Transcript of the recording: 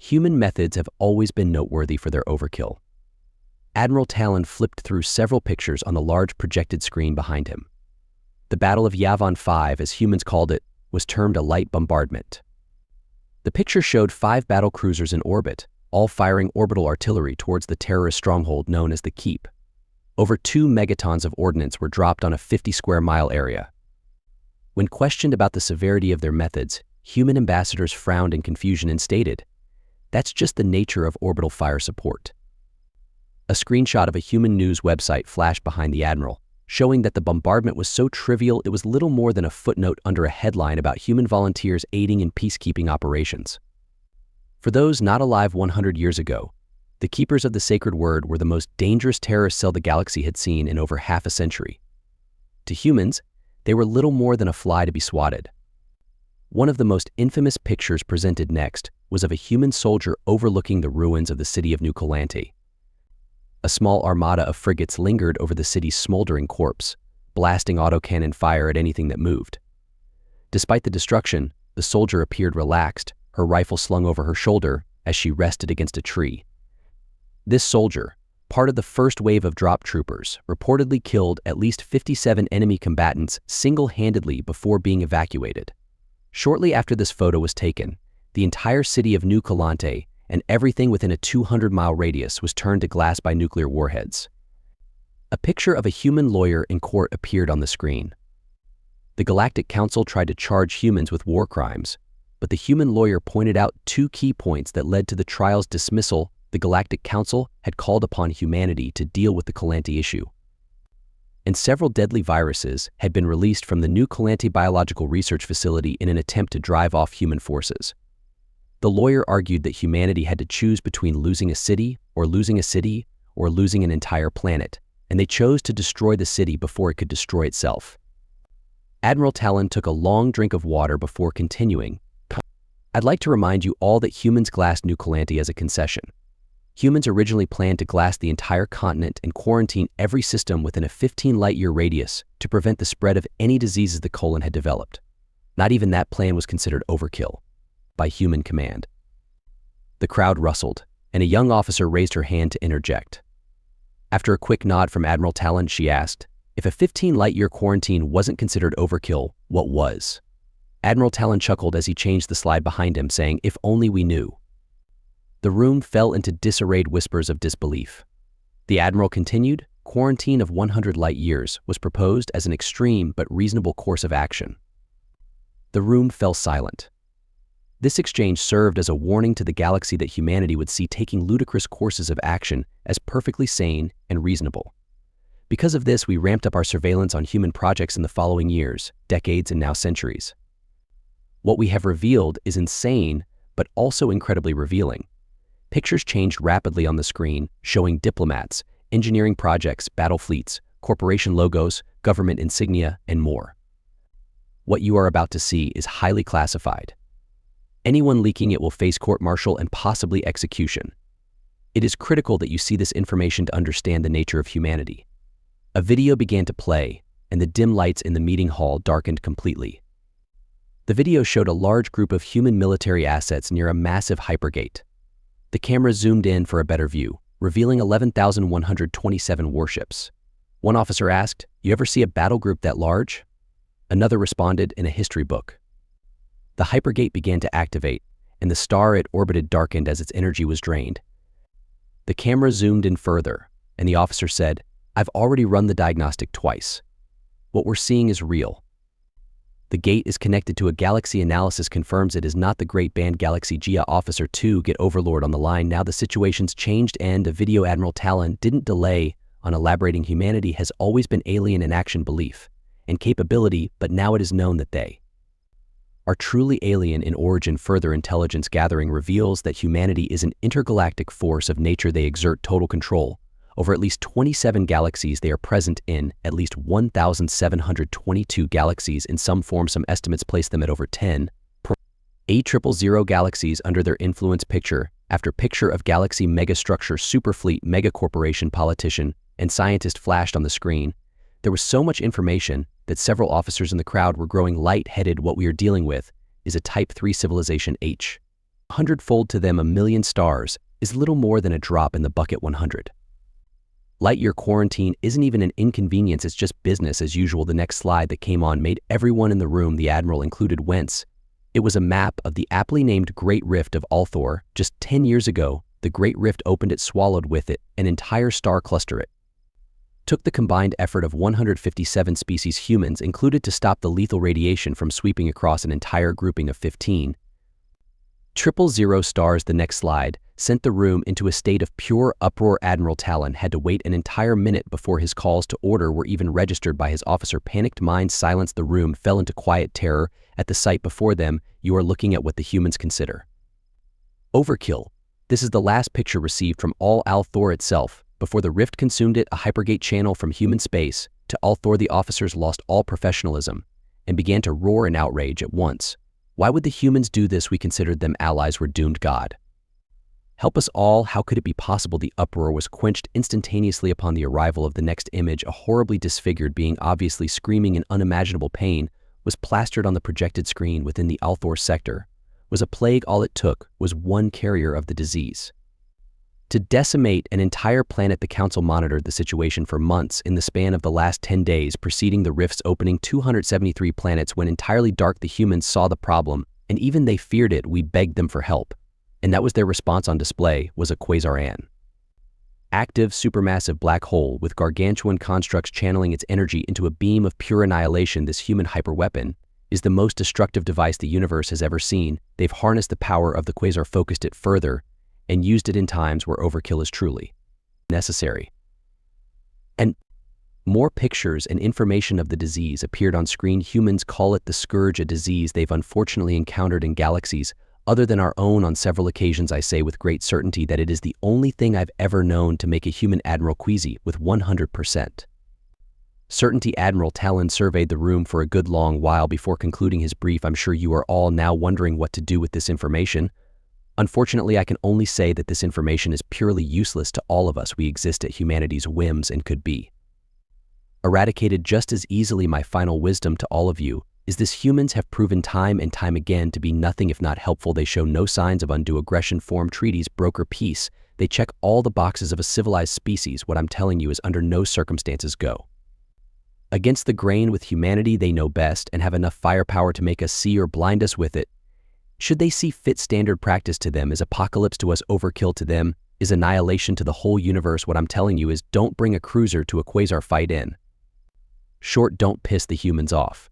human methods have always been noteworthy for their overkill. Admiral Talon flipped through several pictures on the large projected screen behind him. The Battle of Yavin 5, as humans called it, was termed a light bombardment. The picture showed 5 battle cruisers in orbit, all firing orbital artillery towards the terrorist stronghold known as the Keep. Over 2 megatons of ordnance were dropped on a 50-square-mile area. When questioned about the severity of their methods, human ambassadors frowned in confusion and stated, "That's just the nature of orbital fire support." A screenshot of a human news website flashed behind the admiral, showing that the bombardment was so trivial it was little more than a footnote under a headline about human volunteers aiding in peacekeeping operations. For those not alive 100 years ago, the Keepers of the Sacred Word were the most dangerous terrorist cell the galaxy had seen in over half a century. To humans, they were little more than a fly to be swatted. One of the most infamous pictures presented next was of a human soldier overlooking the ruins of the city of New Calante. A small armada of frigates lingered over the city's smoldering corpse, blasting autocannon fire at anything that moved. Despite the destruction, the soldier appeared relaxed, her rifle slung over her shoulder as she rested against a tree. This soldier, part of the first wave of drop troopers, reportedly killed at least 57 enemy combatants single-handedly before being evacuated. Shortly after this photo was taken, the entire city of New Calante and everything within a 200-mile radius was turned to glass by nuclear warheads. A picture of a human lawyer in court appeared on the screen. The Galactic Council tried to charge humans with war crimes, but the human lawyer pointed out 2 key points that led to the trial's dismissal. The Galactic Council had called upon humanity to deal with the Calante issue, and several deadly viruses had been released from the New Calante Biological Research Facility in an attempt to drive off human forces. The lawyer argued that humanity had to choose between losing a city or losing an entire planet, and they chose to destroy the city before it could destroy itself. Admiral Talon took a long drink of water before continuing. "I'd like to remind you all that humans glassed New Calante as a concession. Humans originally planned to glass the entire continent and quarantine every system within a 15-light-year radius to prevent the spread of any diseases the colon had developed. Not even that plan was considered overkill by human command." The crowd rustled, and a young officer raised her hand to interject. After a quick nod from Admiral Talon, she asked, "If a 15-light-year quarantine wasn't considered overkill, what was?" Admiral Talon chuckled as he changed the slide behind him, saying, "If only we knew." The room fell into disarrayed whispers of disbelief. The Admiral continued, "Quarantine of 100 light years was proposed as an extreme but reasonable course of action." The room fell silent. This exchange served as a warning to the galaxy that humanity would see taking ludicrous courses of action as perfectly sane and reasonable. Because of this, we ramped up our surveillance on human projects in the following years, decades, and now centuries. What we have revealed is insane, but also incredibly revealing. Pictures changed rapidly on the screen, showing diplomats, engineering projects, battle fleets, corporation logos, government insignia, and more. What you are about to see is highly classified. Anyone leaking it will face court-martial and possibly execution. It is critical that you see this information to understand the nature of humanity. A video began to play, and the dim lights in the meeting hall darkened completely. The video showed a large group of human military assets near a massive hypergate. The camera zoomed in for a better view, revealing 11,127 warships. One officer asked, "You ever see a battle group that large?" Another responded, "In a history book." The hypergate began to activate, and the star it orbited darkened as its energy was drained. The camera zoomed in further, and the officer said, "I've already run the diagnostic twice. What we're seeing is real. The gate is connected to a galaxy. Analysis confirms it is not the Great Band Galaxy Gia." Officer 2 get Overlord on the line. Now the situation's changed, and a video. Admiral Talon didn't delay on elaborating. Humanity has always been alien in action, belief, and capability, but now it is known that they are truly alien in origin. Further intelligence gathering reveals that humanity is an intergalactic force of nature. They exert total control over at least 27 galaxies. They are present in at least 1,722 galaxies in some form. Some estimates place them at over 10. 8,000 galaxies under their influence. Picture after picture of galaxy megastructure, superfleet, megacorporation, politician, and scientist flashed on the screen. There was so much information that several officers in the crowd were growing light-headed. What we are dealing with is a Type 3 civilization. HFY. 100-fold to them a million stars is little more than a drop in the bucket 100. Light-year quarantine isn't even an inconvenience, it's just business as usual. The next slide that came on made everyone in the room, the Admiral included, wince. It was a map of the aptly named Great Rift of Althor. Just 10 years ago, the Great Rift opened, it swallowed with it an entire star cluster. It took the combined effort of 157 species humans included to stop the lethal radiation from sweeping across an entire grouping of 15. 000 stars. The next slide sent the room into a state of pure uproar. Admiral Talon had to wait an entire minute before his calls to order were even registered by his officer. Panicked minds silenced. The room fell into quiet terror at the sight before them. You are looking at what the humans consider overkill. This is the last picture received from all Althor itself before the rift consumed it, a hypergate channel from human space to Althor. The officers lost all professionalism and began to roar in outrage at once. Why would the humans do this? We considered them allies. We're doomed. God help us all. How could it be possible? The uproar was quenched instantaneously upon the arrival of the next image. A horribly disfigured being, obviously screaming in unimaginable pain, was plastered on the projected screen within the Althor sector. Was a plague. All it took was one carrier of the disease to decimate an entire planet. The council monitored the situation for months. In the span of the last 10 days preceding the rift's opening, 273 planets went entirely dark. The humans saw the problem, and even they feared it. We begged them for help, and that was their response. On display was a quasar, an active supermassive black hole with gargantuan constructs channeling its energy into a beam of pure annihilation. This human hyperweapon is the most destructive device the universe has ever seen. They've harnessed the power of the quasar, focused it further, and used it in times where overkill is truly necessary. And more pictures and information of the disease appeared on screen. Humans call it the Scourge, a disease they've unfortunately encountered in galaxies other than our own on several occasions. I say with great certainty that it is the only thing I've ever known to make a human admiral queasy with 100% certainty. Admiral Talon surveyed the room for a good long while before concluding his brief. I'm sure you are all now wondering what to do with this information. Unfortunately, I can only say that this information is purely useless to all of us. We exist at humanity's whims and could be eradicated just as easily. My final wisdom to all of you is this: humans have proven time and time again to be nothing if not helpful. They show no signs of undue aggression, form treaties, broker peace. They check all the boxes of a civilized species. What I'm telling you is under no circumstances go against the grain with humanity. They know best and have enough firepower to make us see or blind us with it. Should they see fit, standard practice to them is apocalypse, to us overkill, to them is annihilation, to the whole universe. What I'm telling you is don't bring a cruiser to a quasar fight. In short, don't piss the humans off.